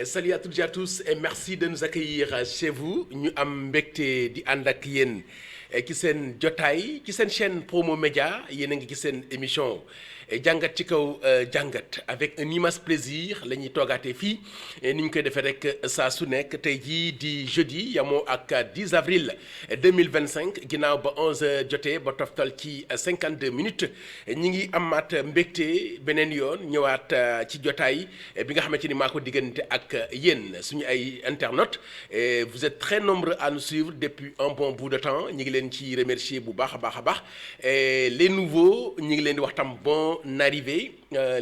Salut à toutes et à tous et merci de nous accueillir chez vous ñu am mbégte di ànd ak yéen ci seen jotaay ci seen chaîne Promo Média yéen a ngi ci seen émission jàngat ci kaw jàngat avec un immense plaisir la ñuy toogaatee fii ni ñu koy defee rek saa su nekk tey jii di jeudi yamoo ak 10 avril 2025 ginnaaw ba 11h jotee ba toftal ci 52 minutes ñi ngi amaat mbégte beneen yoon ñëwaat ci jotaay bi nga xamante ni maa ko diggante ak yéen suñu ay internautes vous êtes très nombreux à nous suivre depuis un bon bout de temps ñi ngi leen ci remercier bu baax a baax a baax les nouveaux ñi ngi leen di wax tam bon arrivé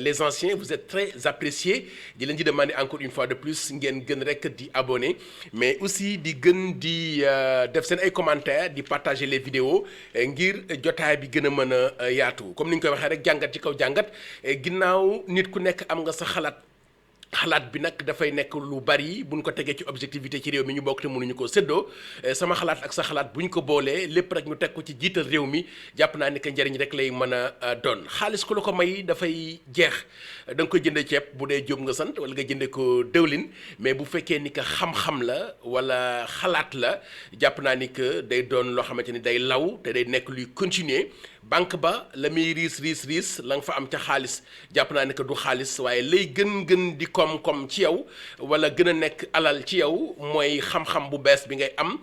les anciens vous êtes très appréciés di leen di demander encore une fois de plus ngeen gën rek di abonner mais aussi di gën di def seen ay commentaires di partager les vidéos ngir jotaay bi gën a mën a yaatu comme ni ñu koy waxee rek jàngat ci kaw jàngat ginnaaw nit ku nekk am nga sa xalaat bi nag dafay nekk lu bari buñ ko tegee ci objectivité ci réew mi ñu bokk te mënuñu ko séddoo sama xalaat ak sa xalaat bu ñu ko boolee lépp rek ñu teg ko ci jiital réew mi jàpp naa ni que njëriñ rek lay mën a doon xaalis ku la ko may dafay jeex da nga koy jëndee ceeb bu dee Jóob nga sant wala nga jëndee ko dëwlin mais bu fekkee ni que xam-xam la wala xalaat la jàpp naa ni que day doon loo xamante ni day law te day nekk luy continuer banque ba la muy riis la nga fa am ca xaalis jàpp naa ne que du xaalis waaye lay gën di koom-koom ci yow wala gën a nekk alal ci yow mooy xam-xam bu bees bi ngay am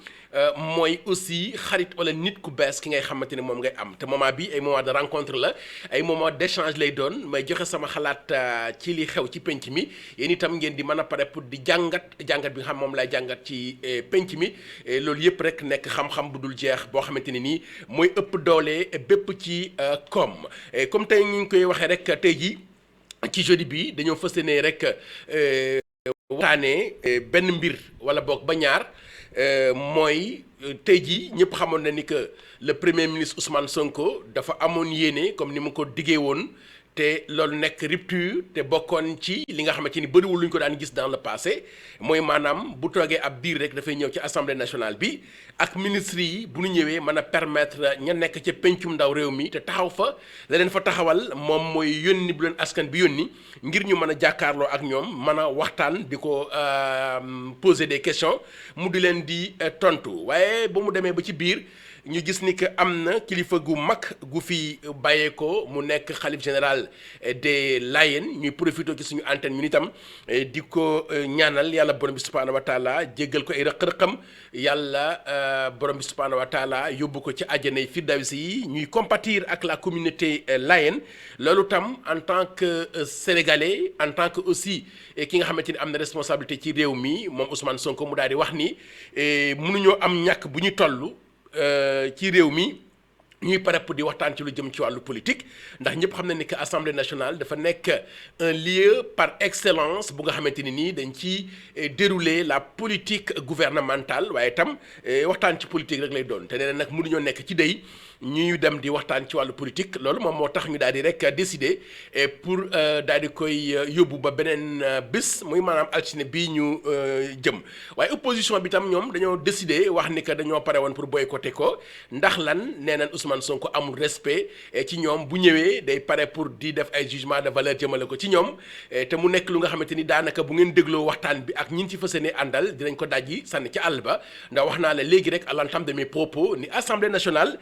mooy aussi xarit wala nit ku bees ki ngay xamante ne moom ngay am te moment bi ay moment de rencontre la ay moment d'échange lay doon may joxe sama xalaat ci li xew ci penc mi yéen itam ngeen di mën a pare pour di jàngat bi nga xam moom lay jàngat ci penc mi loolu yëpp rek nekk xam-xam bu dul jeex boo xamante ne nii mooy ëpp doole bépp ci koom comme tey ñu ngi koy waxee rek tey jii ci jeudi bi dañoo fas yéene rek waxtaanee benn mbir wala boog ba ñaar mooy tey jii ñëpp xamoon na ni que le premier ministre Ousmane Sonko dafa amoon yéene comme ni mu ko diggee woon te loolu nekk rupture te bokkoon ci li nga xamante ni bëriwul lu ñu ko daan gis dans le passé mooy maanaam bu toogee ab diir rek dafay ñëw ci assemblée nationale bi ak ministres yi bu ñu ñëwee mën a permettre ña nekk ca pencum ndaw réew mi te taxaw fa la leen fa taxawal moom mooy yónni bu leen askan bi yónni ngir ñu mën a jàkkaarloo ak ñoom mën a waxtaan di ko poser des questions mu di leen di tontu waaye ba mu demee ba ci biir. ñu gis ni que am na kilifa gu mag gu fi bàyyeekoo mu nekk xalif général des Layènes ñuy profité ci suñu antenne ñu itam di ko ñaanal yàlla borom bi subhaanahu wa taala jéggal ko ay rëq-rëqam yàlla borom bi subhaanahu wa taala yóbbu ko ci àjjanay firdawsi yi ñuy compatir ak la communauté Layène loolu tam en tant que sénégalais en tant que aussi ki nga xamante ni am na responsabilité ci réew mi moom Ousmane Sonko mu daal di wax ni mënuñoo am ñàkk bu ñu toll. Ci réew mi ñuy pare pour di waxtaan ci lu jëm ci wàllu politique ndax ñëpp xam na ni que assemblée nationale dafa nekk un lieu par excellence bu nga xamante ni nii dañ ci dérouler la politique gouvernementale waaye itam waxtaan ci politique rek lay doon te nee na nag mënuñoo nekk ci dey ñuy dem di waxtaan ci wàllu politique loolu moom moo tax ñu daal di rek décider pour daal di koy yóbbu ba beneen bés muy maanaam altine bii ñu jëm waaye opposition bi tam ñoom dañoo décider wax ni que dañoo pare woon pour boycotter ko ndax lan nee nañ Ousmane Sonko amul respect ci ñoom bu ñëwee day pare pour di def ay jugement de valeur jëmale ko ci ñoom te mu nekk lu nga xamante ni daanaka bu ngeen dégloo waxtaan bi ak ñin ci fas yéene àndal dinañ ko dajji sànni ci àll ba ndax wax naa la léegi rek à l'entame de mes propos ni assemblée nationale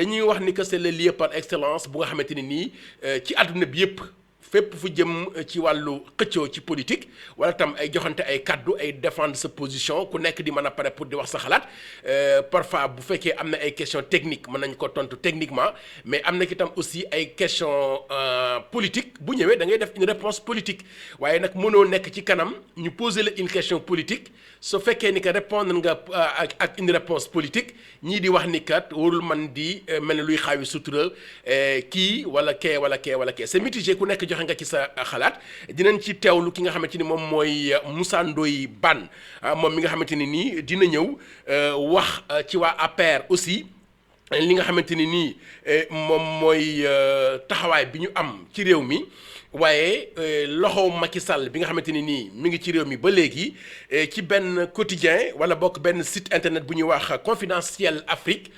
ñuy wax ni que c'est le lieu par excellence bu nga xamante ni nii ci àdduna bi yëpp fépp fu jëm ci wàllu xëccoo ci politique wala tam ay joxante ay kaddu ay défendre sa position ku nekk di mën a pare pour di wax sa xalaat parfois bu fekkee am na ay questions techniques mën nañ ko tontu techniquement mais am na ki tam aussi ay questions politique bu ñëwee da ngay def une réponse politique waaye nag mënoo nekk ci kanam ñu poser la une question politique su fekkee ni que répondre nga ak une réponse politique ñii di wax ni kat warul man di mel ni luy xaawi sutura kii wala kee wala kee wala kee c'est mitigé ku nekk joxe nga ci sa xalaat dinañ ci teewlu ki nga xamante ni moom mooy Moussa Ndoye Bane moom mi nga xamante ni nii dina ñëw wax ci waa APR aussi li nga xamante ni nii moom mooy taxawaay bi ñu am ci réew mi waaye loxo Macky Sall bi nga xamante ni nii mi ngi ci réew mi ba léegi ci benn quotidien wala bokk benn site internet bu ñuy wax Confidentiel Afrique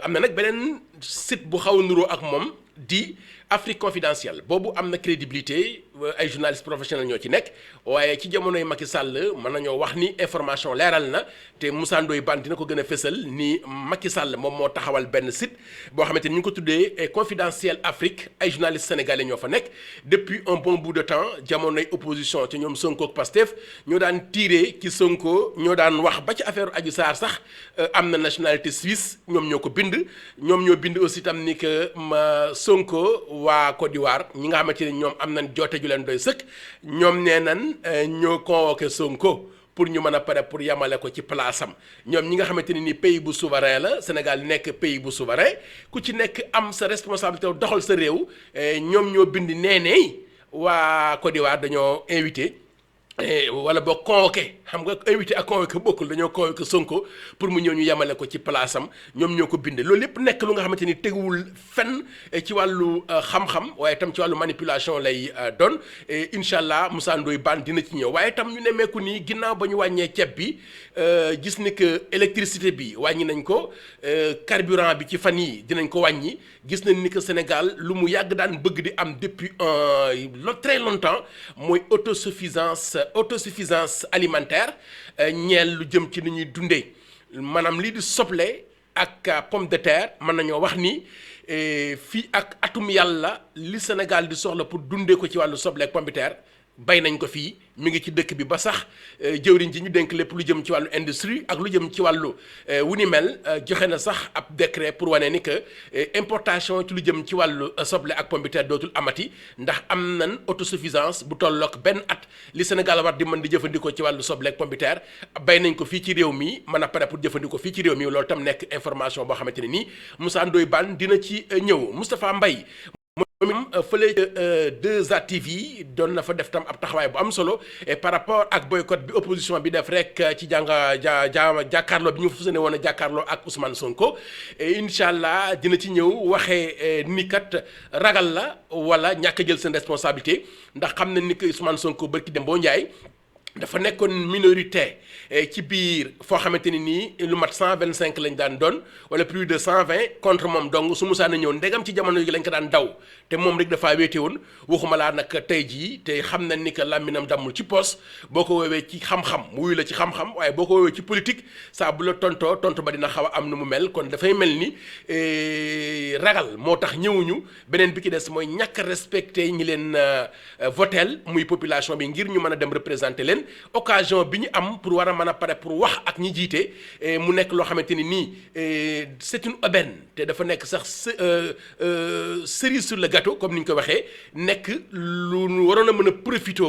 am na nag beneen site bu xaw a nuroo ak moom di Afrique confidentielle boobu am na crédibilité ay journalistes professionnels ñoo ci nekk waaye ci jamonoy Macky Sall mën nañoo wax ni information leeral na te Moussa Ndoye Bane dina ko gën a fësal ni Macky Sall moom moo taxawal benn site boo xamante ni ñu ngi ko tuddee Confidentiel Afrique ay journalistes sénégalais ñoo fa nekk depuis un bon bout de temps jamonoy opposition ci ñoom Sonko ak Pastef ñoo daan tiré ci Sonko ñoo daan wax ba ci affaire Adji Sarr sax am na nationalité suisse ñoom ñoo ko bind ñoom ñoo bind aussi tam ni que Sonko waa Côte d'Ivoire ñi nga xamante ni ñoom am nañ joote ju leen doy sëkk ñoom nee nañ ñoo convoqué Sonko pour ñu mën a pare pour yamale ko ci place am ñoom ñi nga xamante ni pays bu souverain la Sénégal nekk pays bu souverain ku ci nekk am sa responsabilité doxal sa réew ñoom ñoo bind nee waa Côte d'Ivoire dañoo invité wala boo convoqué xam nga invité ak convoqué bokkul dañoo convoqué Sonko pour mu ñëw ñu yemale ko ci place am ñoom ñoo ko bindee loolu lépp nekk lu nga xamante ni teguwul fenn ci wàllu xam-xam waaye itam ci wàllu manipulation lay doon incha allah Moussa Ndoye Bane dina ci ñëw waaye itam ñu nemmeeku nii ginnaaw ba ñu wàññee ceeb bi gis ni que électricité bi wàññi nañ ko carburant bi ci fan yi dinañ ko wàññi gis nañ ni que Sénégal lu mu yàgg daan bëgg di am depuis très longtemps mooy autosuffisance alimentaire ñeel lu jëm ci ni ñuy dundee maanaam lii di soble ak pomme de terre mën nañoo wax ni fii ak atum yàlla li Sénégal di soxla pour dundee ko ci wàllu soble ak pomme de terre bay nañ ko fii mi ngi ci dëkk bi ba sax jëwriñ ji ñu dénk lépp lu jëm ci wàllu industrie ak lu jëm ci wàllu wu ni mel joxe na sax ab décret pour wane ni que importation ci lu jëm ci wàllu soble ak pomme de terre dootul amati ndax am nañ autosuffisance bu tollook benn at li Sénégal war di mën di jëfandikoo ci wàllu soble ak pomme de terre bay nañ ko fii ci réew mi mën a pare pour jëfandikoo fii ci réew mi loolu tam nekk information boo xamante ne nii Moussa Ndoye Bane dina ci ñëw Moustapha Mbaye moom fële 2A TV doon na fa def tam ab taxawaay bu am solo par rapport ak boycott bi opposition bi def rek ci jàkkaarloo bi ñu fas yéene woon a jàkkaarloo ak Ousmane Sonko incha allah dina ci ñëw waxee ni kat ragal la wala ñàkk a jël seen responsabilité ndax xam na ni que Ousmane Sonko barki dem boo Ndiaye dafa nekkoon minorité ci biir foo xamante ni nii lu mat 125 lañ daan doon wala plus de 120 contre moom donc su musaana ñëw ndegam ci jamono yi lañ ko daan daw te moom rek dafaa wéete woon waxuma laa nag tey jii te xam nañ ni que làmminam dammul ci poos boo ko woowee ci xam-xam mu wuyu la ci xam-xam waaye boo ko woowee ci politique saa bu la tontu ba dina xaw a am nu mu mel kon dafay mel ni ragal moo tax ñëwuñu beneen bi ki des mooy ñàkk respecté ñi leen votel muy population bi ngir ñu mën a dem représenter leen occasion bi ñu am pour war a mën a pare pour wax ak ñi jiite mu nekk loo xamante ni nii c'est une aubaine te dafa nekk sax cerise sur le gâteau comme ni ñu ko waxee nekk lu ñu waroon a mën a profité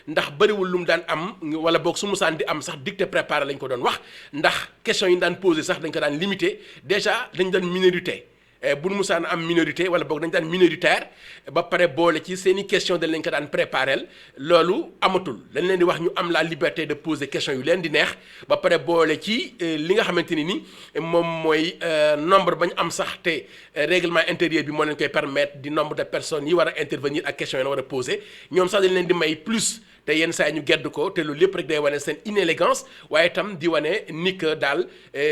ndax bëriwul lu mu daan am wala boog su musaan di am sax dicté préparé lañ ko doon wax ndax question yi ñu daan posé sax dañ ko daan limité déjà dañ daan minorité bu nu musaan am minorité wala boog dañ daan minoritaire ba pare boole ci seen i question dañ leen ko daan préparel loolu amatul dañ leen di wax ñu am la liberté de poser question yu leen di neex ba pare boole ci li nga xamante ni moom mooy nombre ba ñu am sax te règlement intérieur bi moo leen koy permettre di nombre de personnes yi war a intervenir ak question yi la war a poser ñoom sax dañ leen di may plus te yenn saa yi ñu gedd ko te loolu lépp rek day wane seen inélégance waaye itam di wane ni que daal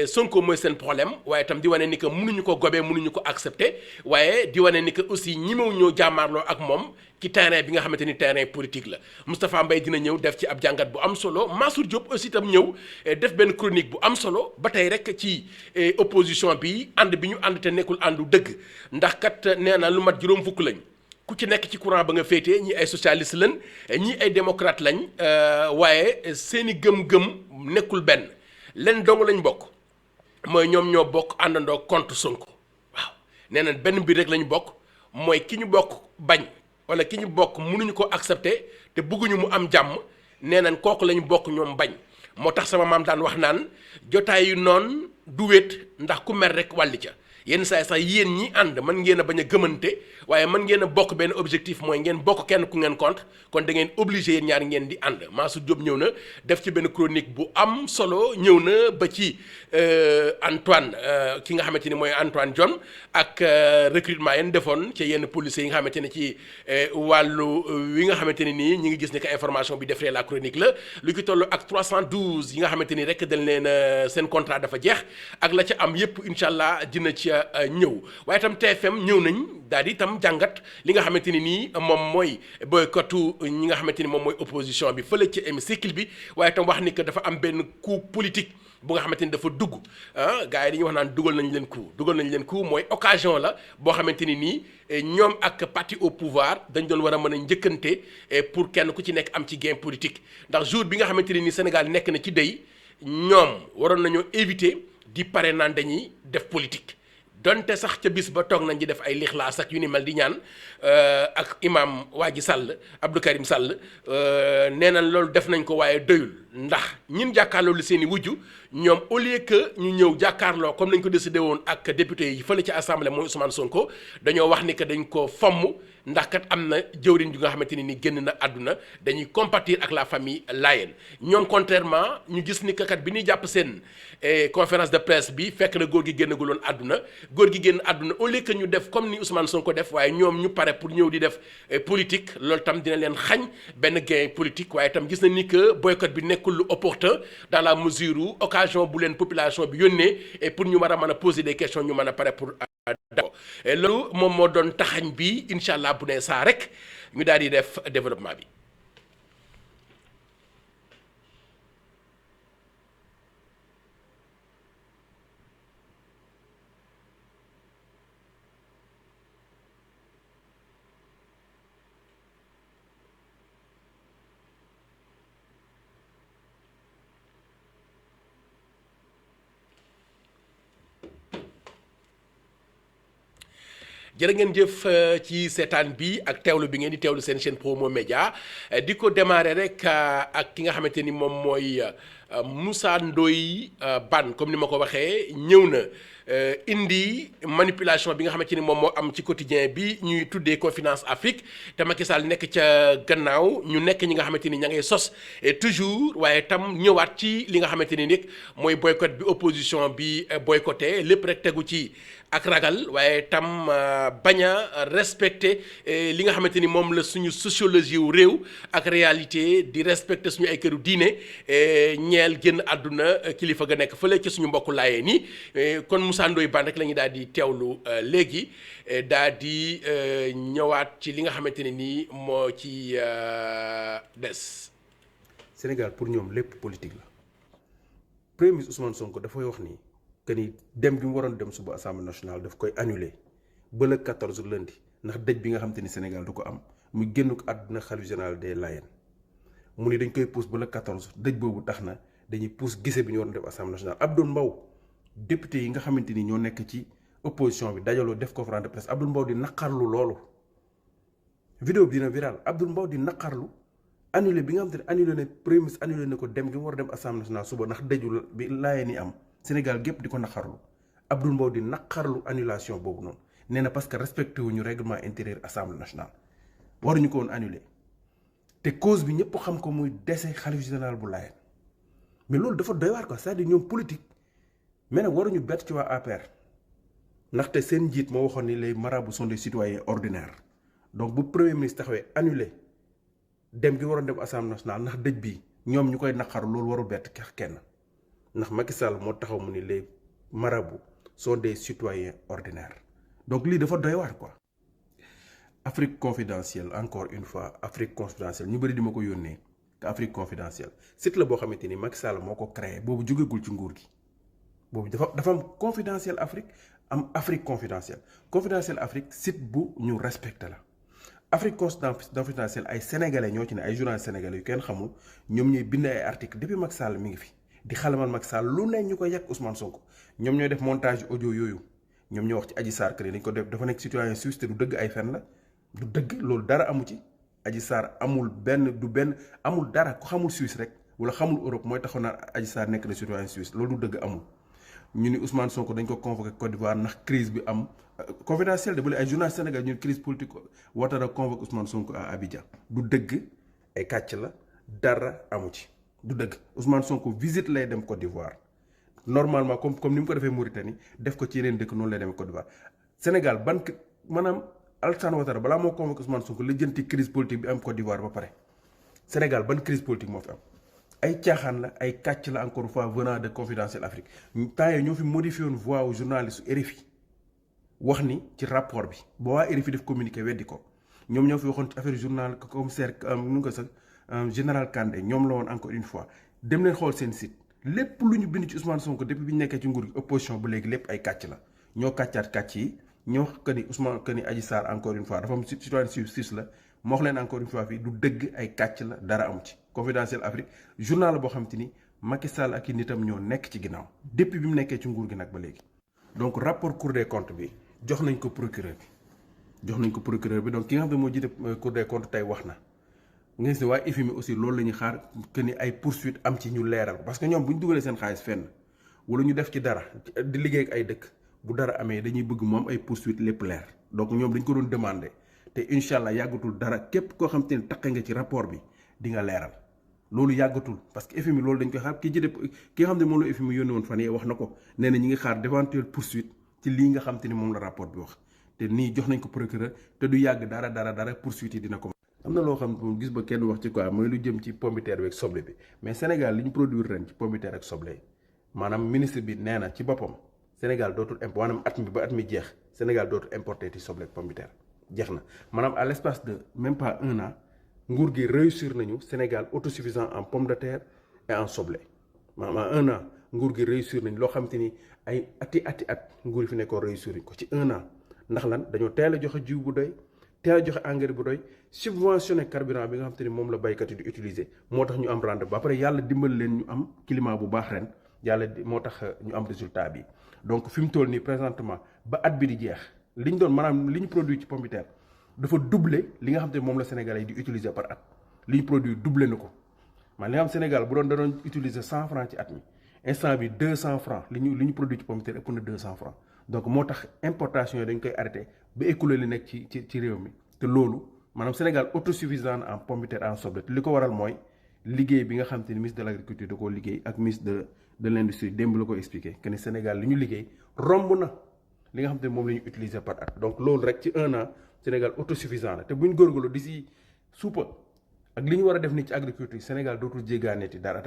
Sonko mooy seen problème waaye itam di wane ni que mënuñu ko gobee mënuñu ko accepter waaye di wane ni que aussi ñimew ñoo jàmmaarloo ak moom ci terrain bi nga xamante ni terrain politique la Moustapha Mbaye dina ñëw def ci ab jàngat bu am solo Mansour Diop aussi itam ñëw def benn chronique bu am solo ba tey rek ci opposition bi ànd bi ñu ànd te nekkul àndu dëgg ndax kat nee na lu mat juróom fukk lañ ku ci nekk ci courant ba nga féetee ñi ay socialiste lañ ñi ay démocrate lañ waaye seeni gëm-gëm nekkul benn leen dong lañ bokk mooy ñoom ñoo bokk àndandoo contre Sonko waaw nee na benn mbir rek lañ bokk mooy ki ñu bokk bañ wala ki ñu bokk mënuñu ko accepter te bëgguñu mu am jàmm nee nañ kooku lañ bokk ñoom bañ moo tax sama maam daan wax naan jotaay yu noon du wéet ndax ku mer rek wàlli ca yenn saa yi sax yéen ñi ànd mën ngeen a bañ a gëmante waaye mën ngeen a bokk benn objectif mooy ngeen bokk kenn ku ngeen contre kon da ngeen obligé yéen ñaar ngeen di ànd Mansour Diop ñëw na def ci benn chronique bu am solo ñëw na ba ci Antoine ki nga xamante ni mooy Antoine Diome ak recrutement yeen defoon ci yenn policiers yi nga xamante ne ci wàllu wi nga xamante ne nii ñi ngi gis ne que information bi defee la chronique la lu ki toll ak 312 yi nga xamante ni rek dañ leen seen contrat dafa jeex ak la ca am yépp incha allah dina ci ca ñëw waaye itam TFM ñëw nañ daal di itam jàngat li nga xamante ni nii moom mooy boycottu ñi nga xamante ni moom mooy opposition bi fële ci hémicycle bi waaye itam wax ni que dafa am benn coup politique bu nga xamante ni dafa dugg gars yi dañuy wax naan dugal nañ leen coup mooy occasion la boo xamante ni nii ñoom ak parti au pouvoir dañ doon war a mën a njëkkante pour kenn ku ci nekk am ci gain politique ndax jour bi nga xamante ni nii Sénégal nekk na ci dey ñoom waroon nañoo éviter di pare naan dañuy def politique donte sax ca bis ba toog nañ di def ay lixlaas ak yu ni mel di ñaan ak imam Wadji Sall Abdou Karim Sall nee na loolu def nañ ko waaye doyul ndax ñin jàkkaarloo li seen i wujju ñoom au lieu que ñu ñëw jàkkaarloo comme nañ ko décidé woon ak député yi fële ci assemblée mooy Ousmane Sonko dañoo wax ni que dañ ko fomm ndax kat am na jëwriñ ju nga xamante ni génn na àdduna dañuy compatir ak la famille Layène ñoom contrairement ñu gis ni que kat bi ñuy jàpp seen conférence de presse bi fekk na góor gi génnaguloon àdduna góor gi génn àdduna au lieu que ñu def comme ni Ousmane Sonko def waaye ñoom ñu pare pour ñëw di def politique loolu tam dina leen xañ benn gain politique waaye tam gis na ni que boycott bi nekkul lu opportun dans la mesure où occasion bu leen population bi yónnee et pour ñu war a mën a poser des questions ñu mën a pare pour d'accord loolu moom moo doon taxañ bi incha allah bu ne saa rek ñu daal di def développement bi. jërë ngeen jëf ci seetaan bi ak teewlu bi ngeen di teewlu seen chaîne Promo Média di ko démarrer rek ak ki nga xamante ni moom mooy Moussa Ndoye Bane comme ni ma ko waxee ñëw na indi manipulation bi nga xamante ni moom moo am ci quotidien bi ñuy tuddee Confidence Afrique te Macky Sall nekk ca gannaaw ñu nekk ñi nga xamante ni ña ngay sos toujours waaye tam ñëwaat ci li nga xamante ni nag mooy boycott bi opposition bi boycotté lépp rek tegu ci ak ragal waaye tam bañ a respecté li nga xamante ni moom la suñu sociologie wu réew ak réalité di respecté suñu ay këru diine ñeel génn àdduna kilifa ga nekk fële ci suñu mbokku laayee ni kon Moussa Ndoye Bane rek la ñu daal di teewlu léegi daal di ñëwaat ci li nga xamante ne nii moo ci des. Sénégal pour ñoom lépp politique la premier ministre Ousmane Sonko dafay wax ni que ni dem bi mu waroon dem suba assemblée nationale daf koy annulé ba le 14 lundi ndax dëj bi nga xamante ni Sénégal du ko am muy génn ko àdduna xalifa général des Layènes mu ni dañ koy pousse ba le 14 dëj boobu tax na dañuy pousse gise bi ñu waroon def assemblée nationale. Abdoul Mbow député yi nga xamante ni ñoo nekk ci opposition bi dajaloo def conférence de presse Abdoul Mbow di naqarlu loolu vidéo bi dina viral Abdoul Mbow di naqarlu annulé bi nga xamante ne annulé na premier ministre annulé na ko dem gi mu war a dem assemblée nationale suba ndax dëju bi Layène yi am Sénégal gépp di ko naqarlu Abdoul Mbow di naqarlu annulation boobu noonu nee na parce que respecté wuñu règlement intérieur assemblée nationale waruñu ko woon annulé te cause bi ñëpp xam ko muy dese xalif général bu Layène mais loolu dafa doy waar quoi c'est-à-dire ñoom politique mais nag waruñu bett ci waa APR ndaxte seen njiit moo waxoon ni les marabouts sont des citoyens ordinaires donc bu premier ministre taxawee annulé dem gi waroon dem assemblée nationale ndax dëj bi ñoom ñu koy naqaru loolu waru bett kenn ndax Macky Sall moo taxaw mu ni les marabouts sont des citoyens ordinaires donc lii dafa doy waar quoi. Afrique confidentielle encore une fois Afrique confidentielle ñu bëri di ma ko yónnee te Afrique confidentielle site la boo xamante ni Macky Sall moo ko créé boobu jógegul ci nguur gi boobu dafa am confidentielle Afrique am Afrique confidentielle Afrique site bu ñu respecté la. Afrique confidentielle ay sénégalais ñoo ci ne ay journalistes sénégalais yu kenn xamul ñoom ñooy bind ay article depuis Macky Sall mi ngi fi di xalamal Macky Sall lu ne ñu ko yàq Ousmane Sonko ñoom ñooy def montage audio yooyu ñoom ñoo wax ci Adji Sarr que dañ ko def dafa nekk citoyen suisse te du dëgg ay fen la du dëgg loolu dara amu ci Adji Sarr amul amul dara ku xamul Suisse rek wala xamul Europe mooy taxaw naa Adji Sarr nekk na citoyen suisse loolu du dëgg amul ñu ni Ousmane Sonko dañ ko convoqué Côte d'Ivoire ndax crise bi am confidentiel de bële ay journalistes Sénégal ñu crise politique Ouattara convoqué Ousmane Sonko à Abidjan du dëgg ay kàcc la dara amu ci du dëgg Ousmane Sonko visite lay dem Côte d'Ivoire normalement comme ni mu ko defee Mauritanie def ko ci yeneen dëkk noonu lay demee Côte d'Ivoire Sénégal maanaam Alassane Ouattara balaa moo convoqué Ousmane Sonko la jënti crise politique bi am Côte d'Ivoire ba pare Sénégal ban crise politique moo fi am ay caaxaan la ay kàcc la encore une fois venant de Confidentiel Afrique temps yii ñoo fi modifié woon voix au journaliste RFI wax ni ci rapport bi ba waa RFI def communiqué weddi ko ñoom ñoo fi waxoon ci affaire journal commissaire nu ko sax général Kandé ñoom la woon encore une fois dem leen xool seen site lépp lu ñu bind ci Ousmane Sonko depuis bi ñu nekkee ci nguur gi opposition ba léegi lépp ay kàcc la ñoo kàccaat kàcc yi ñoo wax que ni Ousmane que ni Adji Sarr encore une fois dafa am citoyen suisse la moo wax leen encore une fois fii du dëgg ay kàcc la dara am ci Confidentiel Afrique journal la boo xam te ni Macky Sall ak i nitam ñoo nekk ci ginnaaw depuis bi mu nekkee ci nguur gi nag ba léegi. donc rapport Cour des comptes bi jox nañ ko procureur bi donc ki nga xam ne moo jiite Cour des comptes tey wax na nga gis ne waa FMI aussi loolu la ñuy xaar que ni ay poursuite am ci ñu leeral parce que ñoom bu ñu dugalee seen xaalis fenn wala ñu def ci dara di liggéey ak ay dëkk bu dara amee dañuy bëgg moom ay poursuite lépp leer donc ñoom dañ ko doon demandé te incha allah yàggatul dara képp koo xam te ne taqe nga ci rapport bi di nga leeral loolu yàggatul parce que FMI loolu dañ koy xaar ki nga xam ne moom la FMI yónnee woon fan yii wax na ko nee na ñi ngi xaar d'éventuelle poursuite ci lii nga xam te ni moom la rapport bi wax te nii jox nañ ko procureur te du yàgg dara poursuite yi dina ko. am na loo xam ne gis ba kenn wax ci quoi mooy lu jëm ci pomme de terre bi ak soble bi mais Sénégal li ñu produire ren ci pomme de terre ak soble maanaam ministre bi nee na ci boppam Sénégal dootul maanaam at mi ba at mi jeex Sénégal dootul importer ci soble ak pomme de terre jeex na maanaam à l'espace de même pas un an nguur gi réussir nañu Sénégal autosuffisant en pomme de terre et en soble maanaam un an nguur gi réussir nañ loo xam te ni ay at nguur fi nekkoon réussir nañ ko ci un an ndax lan dañoo teel a joxe jiw bu doy teel a joxe engrais bu doy subventionné carburant bi nga xam te ni moom la baykat yi di utiliser moo tax ñu am rendement ba pare yàlla dimbal leen ñu am climat bu baax ren yàlla moo tax ñu am résultat bi donc fi mu toll nii présentement ba at bi di jeex li ñu doon maanaam li ñu produit ci pomme de terre dafa doubler li nga xam te ni moom la Sénégalais yi di utiliser par at li ñu produit doublé na ko man li nga xam Sénégal bu da doon utiliser 100 francs ci at mi instant bi 200 francs li ñu produit ci pomme de terre ëpp na 200 francs donc moo tax importation yi dañ koy arrêté ba écoulé li nekk ci réew mi te loolu maanaam Sénégal autosuffisant en pomme de terre en soble te li ko waral mooy liggéey bi nga xam te ni ministre de l'agriculture da koo liggéey ak ministre de l'industrie démb la ko expliqué que ni Sénégal li ñu liggéey romb na li nga xam te ni moom la ñu utiliser par at donc loolu rek ci un an Sénégal autosuffisant la te bu ñu góorgóorlu d'ici suupa ak li ñu war a def ni ci agriculture Sénégal dootul jéggaaneeti dara.